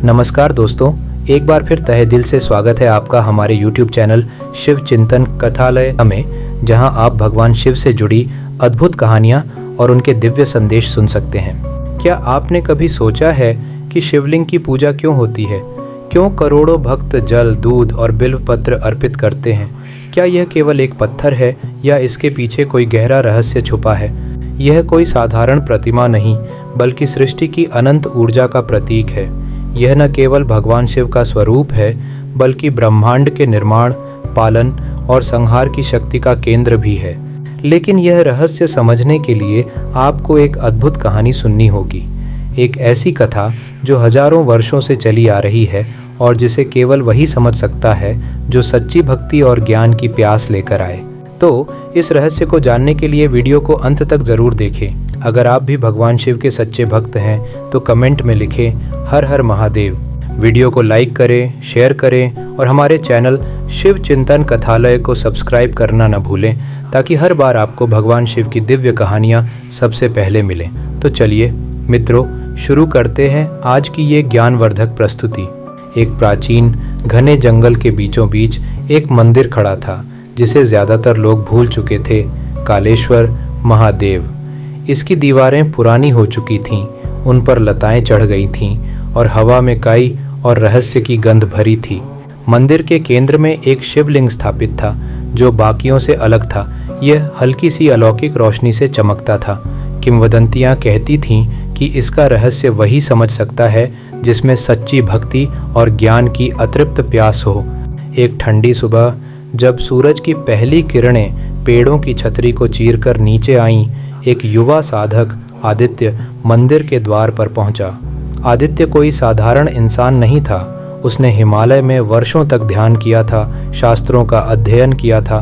नमस्कार दोस्तों, एक बार फिर तहे दिल से स्वागत है आपका हमारे YouTube चैनल शिव चिंतन कथालय में, जहां आप भगवान शिव से जुड़ी अद्भुत कहानियां और उनके दिव्य संदेश सुन सकते हैं। क्या आपने कभी सोचा है कि शिवलिंग की पूजा क्यों होती है? क्यों करोड़ों भक्त जल, दूध और बिल्व पत्र अर्पित करते हैं? क्या यह केवल एक पत्थर है या इसके पीछे कोई गहरा रहस्य छुपा है? यह कोई साधारण प्रतिमा नहीं, बल्कि सृष्टि की अनंत ऊर्जा का प्रतीक है। यह न केवल भगवान शिव का स्वरूप है, बल्कि ब्रह्मांड के निर्माण, पालन और संहार की शक्ति का केंद्र भी है। लेकिन यह रहस्य समझने के लिए आपको एक अद्भुत कहानी सुननी होगी। एक ऐसी कथा जो हजारों वर्षों से चली आ रही है और जिसे केवल वही समझ सकता है जो सच्ची भक्ति और ज्ञान की प्यास लेकर आए। तो इस रहस्य को जानने के लिए वीडियो को अंत तक जरूर देखें। अगर आप भी भगवान शिव के सच्चे भक्त हैं तो कमेंट में लिखें हर हर महादेव। वीडियो को लाइक करें, शेयर करें और हमारे चैनल शिव चिंतन कथालय को सब्सक्राइब करना न भूलें, ताकि हर बार आपको भगवान शिव की दिव्य कहानियाँ सबसे पहले मिलें। तो चलिए मित्रों, शुरू करते हैं आज की ये ज्ञानवर्धक प्रस्तुति। एक प्राचीन घने जंगल के बीचों बीच एक मंदिर खड़ा था, जिसे ज़्यादातर लोग भूल चुके थे, कालेश्वर महादेव। इसकी दीवारें पुरानी हो चुकी थीं, उन पर लताएं चढ़ गई थीं और हवा में काई और रहस्य की गंध भरी थी। मंदिर के केंद्र में एक शिवलिंग स्थापित था, जो बाकियों से अलग था। यह हल्की सी अलौकिक रोशनी से चमकता था। किंवदंतियां कहती थीं कि इसका रहस्य वही समझ सकता है जिसमें सच्ची भक्ति और ज्ञान की अतृप्त प्यास हो। एक ठंडी सुबह, जब सूरज की पहली किरणें पेड़ों की छतरी को चीरकर नीचे आईं, एक युवा साधक आदित्य मंदिर के द्वार पर पहुंचा। आदित्य कोई साधारण इंसान नहीं था। उसने हिमालय में वर्षों तक ध्यान किया था, शास्त्रों का अध्ययन किया था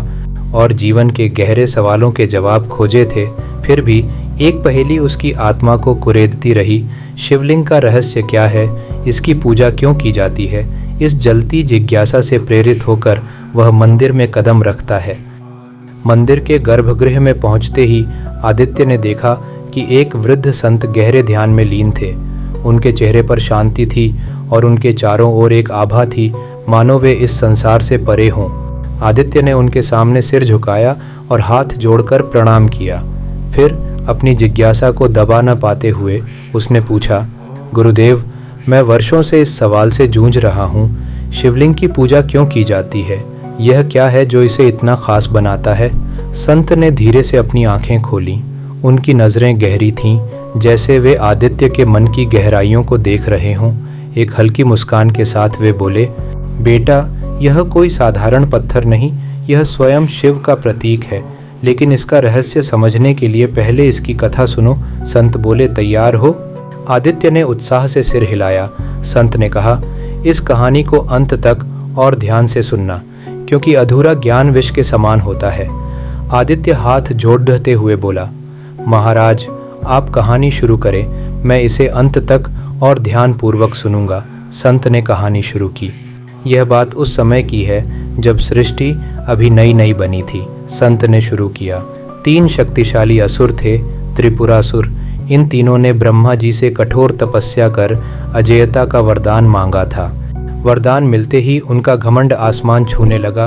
और जीवन के गहरे सवालों के जवाब खोजे थे। फिर भी एक पहेली उसकी आत्मा को कुरेदती रही। शिवलिंग का रहस्य क्या है? इसकी पूजा क्यों की जाती है? इस जलती जिज्ञासा से प्रेरित होकर वह मंदिर में कदम रखता है। मंदिर के गर्भगृह में पहुंचते ही आदित्य ने देखा कि एक वृद्ध संत गहरे ध्यान में लीन थे। उनके चेहरे पर शांति थी और उनके चारों ओर एक आभा थी, मानो वे इस संसार से परे हों। आदित्य ने उनके सामने सिर झुकाया और हाथ जोड़कर प्रणाम किया। फिर अपनी जिज्ञासा को दबा न पाते हुए उसने पूछा, गुरुदेव, मैं वर्षों से इस सवाल से जूझ रहा हूँ। शिवलिंग की पूजा क्यों की जाती है? यह क्या है जो इसे इतना खास बनाता है? संत ने धीरे से अपनी आंखें खोलीं। उनकी नज़रें गहरी थीं, जैसे वे आदित्य के मन की गहराइयों को देख रहे हों। एक हल्की मुस्कान के साथ वे बोले, बेटा, यह कोई साधारण पत्थर नहीं, यह स्वयं शिव का प्रतीक है। लेकिन इसका रहस्य समझने के लिए पहले इसकी कथा सुनो। संत बोले, तैयार हो? आदित्य ने उत्साह से सिर हिलाया। संत ने कहा, इस कहानी को अंत तक और ध्यान से सुनना, क्योंकि अधूरा ज्ञान विष के समान होता है। आदित्य हाथ जोड़ते हुए बोला, महाराज, आप कहानी शुरू करें, मैं इसे अंत तक और ध्यान पूर्वक सुनूंगा। संत ने कहानी शुरू की। यह बात उस समय की है जब सृष्टि अभी नई नई बनी थी। संत ने शुरू किया। 3 शक्तिशाली असुर थे, त्रिपुरासुर। इन तीनों ने ब्रह्मा जी से कठोर तपस्या कर अजेयता का वरदान मांगा था। वरदान मिलते ही उनका घमंड आसमान छूने लगा।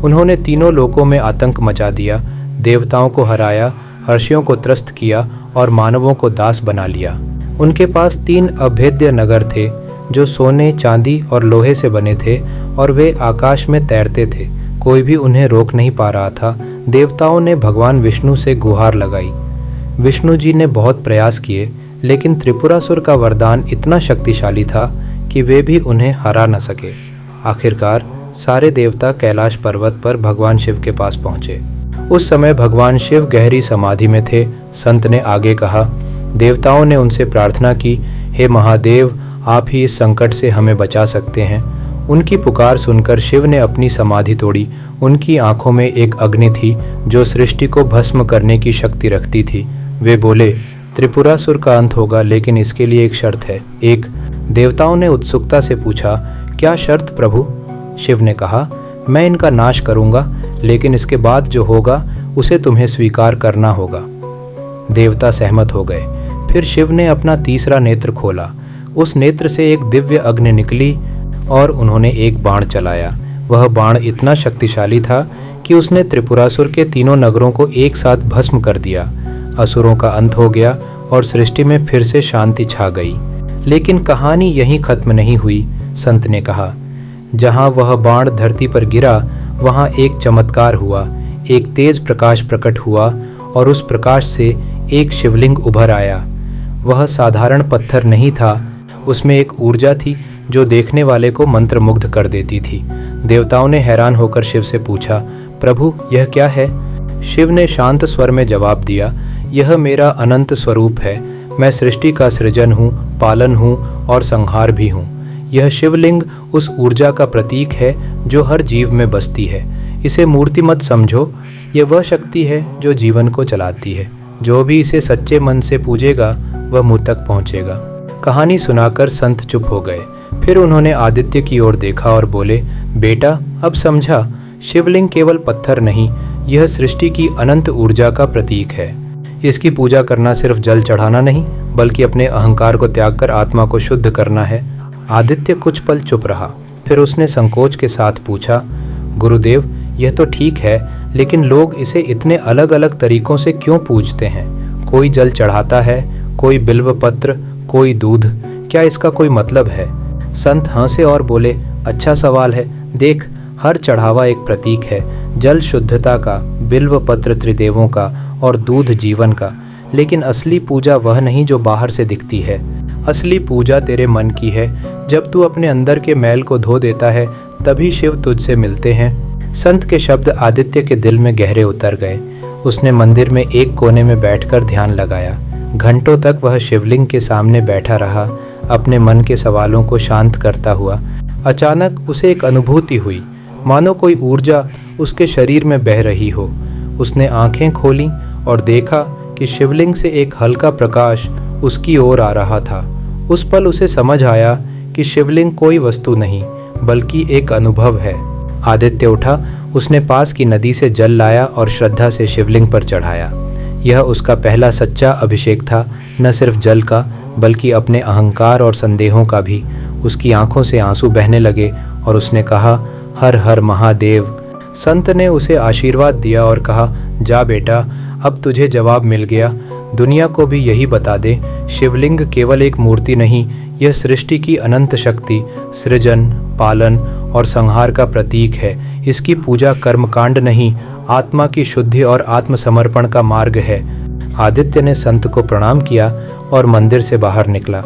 उन्होंने तीनों लोकों में आतंक मचा दिया, देवताओं को हराया, ऋषियों को त्रस्त किया और मानवों को दास बना लिया। उनके पास 3 अभेद्य नगर थे, जो सोने, चांदी और लोहे से बने थे, और वे आकाश में तैरते थे। कोई भी उन्हें रोक नहीं पा रहा था। देवताओं ने भगवान विष्णु से गुहार लगाई। विष्णु जी ने बहुत प्रयास किए, लेकिन त्रिपुरासुर का वरदान इतना शक्तिशाली था कि वे भी उन्हें हरा न सके। आखिरकार सारे देवता कैलाश पर्वत पर भगवान शिव के पास पहुंचे। उस समय भगवान शिव गहरी समाधि में थे। संत ने आगे कहा, देवताओं ने उनसे प्रार्थना की, हे महादेव, आप ही इस संकट से हमें बचा सकते हैं। उनकी पुकार सुनकर शिव ने अपनी समाधि तोड़ी। उनकी आंखों में एक अग्नि थी जो सृष्टि को भस्म करने की शक्ति रखती थी। वे बोले, त्रिपुरासुर का अंत होगा, लेकिन इसके लिए एक शर्त है। एक देवताओं ने उत्सुकता से पूछा, क्या शर्त प्रभु? शिव ने कहा, मैं इनका नाश करूंगा, लेकिन इसके बाद जो होगा उसे तुम्हें स्वीकार करना होगा। देवता सहमत हो गए। फिर शिव ने अपना तीसरा नेत्र खोला। उस नेत्र से एक दिव्य अग्नि निकली और उन्होंने एक बाण चलाया। वह बाण इतना शक्तिशाली था कि उसने त्रिपुरासुर के तीनों नगरों को एक साथ भस्म कर दिया। असुरों का अंत हो गया और सृष्टि में फिर से शांति छा गई। लेकिन कहानी यहीं खत्म नहीं हुई। संत ने कहा, जहाँ वह बाण धरती पर गिरा वहाँ एक चमत्कार हुआ। एक तेज प्रकाश प्रकट हुआ और उस प्रकाश से एक शिवलिंग उभर आया। वह साधारण पत्थर नहीं था, उसमें एक ऊर्जा थी जो देखने वाले को मंत्रमुग्ध कर देती थी। देवताओं ने हैरान होकर शिव से पूछा, प्रभु यह क्या है? शिव ने शांत स्वर में जवाब दिया, यह मेरा अनंत स्वरूप है। मैं सृष्टि का सृजन हूँ, पालन हूँ और संहार भी हूँ। यह शिवलिंग उस ऊर्जा का प्रतीक है जो हर जीव में बसती है। इसे मूर्ति मत समझो, यह वह शक्ति है जो जीवन को चलाती है। जो भी इसे सच्चे मन से पूजेगा वह मुझ तक पहुँचेगा। कहानी सुनाकर संत चुप हो गए। फिर उन्होंने आदित्य की ओर देखा और बोले, बेटा अब समझा, शिवलिंग केवल पत्थर नहीं, यह सृष्टि की अनंत ऊर्जा का प्रतीक है। इसकी पूजा करना सिर्फ जल चढ़ाना नहीं, बल्कि अपने अहंकार को त्याग कर आत्मा को शुद्ध करना है। आदित्य कुछ पल चुप रहा, फिर उसने संकोच के साथ पूछा, गुरुदेव यह तो ठीक है, लेकिन लोग इसे इतने अलग अलग तरीकों से क्यों पूजते हैं? कोई जल चढ़ाता है, कोई बिल्व पत्र, कोई दूध। क्या इसका कोई मतलब है? संत हंसे और बोले, अच्छा सवाल है। देख, हर चढ़ावा एक प्रतीक है। जल शुद्धता का, बिल्व पत्र त्रिदेवों का और दूध जीवन का। लेकिन असली पूजा वह नहीं जो बाहर से दिखती है। असली पूजा तेरे मन की है। जब तू अपने अंदर के मैल को धो देता है तभी शिव तुझसे मिलते हैं। संत के शब्द आदित्य के दिल में गहरे उतर गए। उसने मंदिर में एक कोने में बैठकर ध्यान लगाया। घंटों तक वह शिवलिंग के सामने बैठा रहा, अपने मन के सवालों को शांत करता हुआ। अचानक उसे एक अनुभूति हुई, मानो कोई ऊर्जा उसके शरीर में बह रही हो। उसने आंखें खोलीं और देखा कि शिवलिंग से एक हल्का प्रकाश उसकी ओर आ रहा था। उस पल उसे समझ आया कि शिवलिंग कोई वस्तु नहीं, बल्कि एक अनुभव है। आदित्य उठा, उसने पास की नदी से जल लाया और श्रद्धा से शिवलिंग पर चढ़ाया। यह उसका पहला सच्चा अभिषेक था, न सिर्फ जल का बल्कि अपने अहंकार और संदेहों का भी। उसकी आंखों से आंसू बहने लगे और उसने कहा, हर हर महादेव। संत ने उसे आशीर्वाद दिया और कहा, जा बेटा, अब तुझे जवाब मिल गया। दुनिया को भी यही बता दे, शिवलिंग केवल एक मूर्ति नहीं, यह सृष्टि की अनंत शक्ति, सृजन, पालन और संहार का प्रतीक है। इसकी पूजा कर्मकांड नहीं, आत्मा की शुद्धि और आत्मसमर्पण का मार्ग है। आदित्य ने संत को प्रणाम किया और मंदिर से बाहर निकला।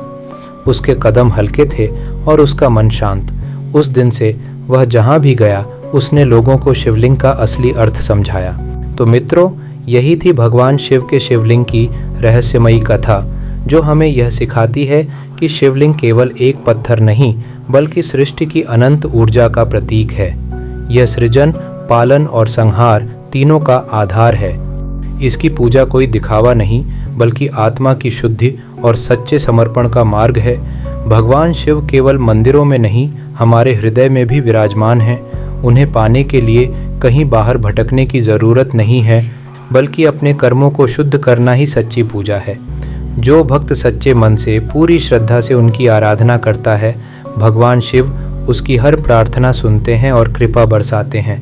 उसके कदम हल्के थे और उसका मन शांत। उस दिन से वह जहाँ भी गया उसने लोगों को शिवलिंग का असली अर्थ समझाया। तो मित्रों, यही थी भगवान शिव के शिवलिंग की रहस्यमयी कथा, जो हमें यह सिखाती है कि शिवलिंग केवल एक पत्थर नहीं, बल्कि सृष्टि की अनंत ऊर्जा का प्रतीक है। यह सृजन, पालन और संहार तीनों का आधार है। इसकी पूजा कोई दिखावा नहीं, बल्कि आत्मा की शुद्धि और सच्चे समर्पण का मार्ग है। भगवान शिव केवल मंदिरों में नहीं, हमारे हृदय में भी विराजमान हैं। उन्हें पाने के लिए कहीं बाहर भटकने की ज़रूरत नहीं है, बल्कि अपने कर्मों को शुद्ध करना ही सच्ची पूजा है। जो भक्त सच्चे मन से, पूरी श्रद्धा से उनकी आराधना करता है, भगवान शिव उसकी हर प्रार्थना सुनते हैं और कृपा बरसाते हैं।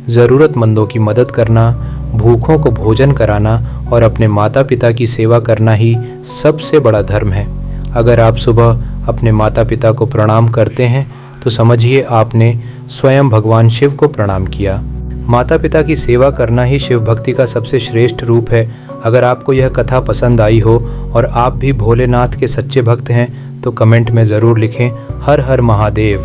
ज़रूरतमंदों की मदद करना, भूखों को भोजन कराना और अपने माता पिता की सेवा करना ही सबसे बड़ा धर्म है। अगर आप सुबह अपने माता पिता को प्रणाम करते हैं तो समझिए आपने स्वयं भगवान शिव को प्रणाम किया। माता पिता की सेवा करना ही शिव भक्ति का सबसे श्रेष्ठ रूप है। अगर आपको यह कथा पसंद आई हो और आप भी भोलेनाथ के सच्चे भक्त हैं तो कमेंट में ज़रूर लिखें, हर हर महादेव।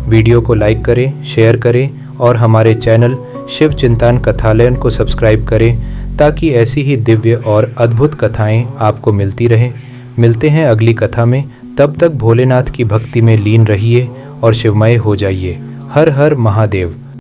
वीडियो को लाइक करें, शेयर करें और हमारे चैनल शिव चिंतन कथालय को सब्सक्राइब करें ताकि ऐसी ही दिव्य और अद्भुत कथाएं आपको मिलती रहें। मिलते हैं अगली कथा में, तब तक भोलेनाथ की भक्ति में लीन रहिए और शिवमय हो जाइए। हर हर महादेव।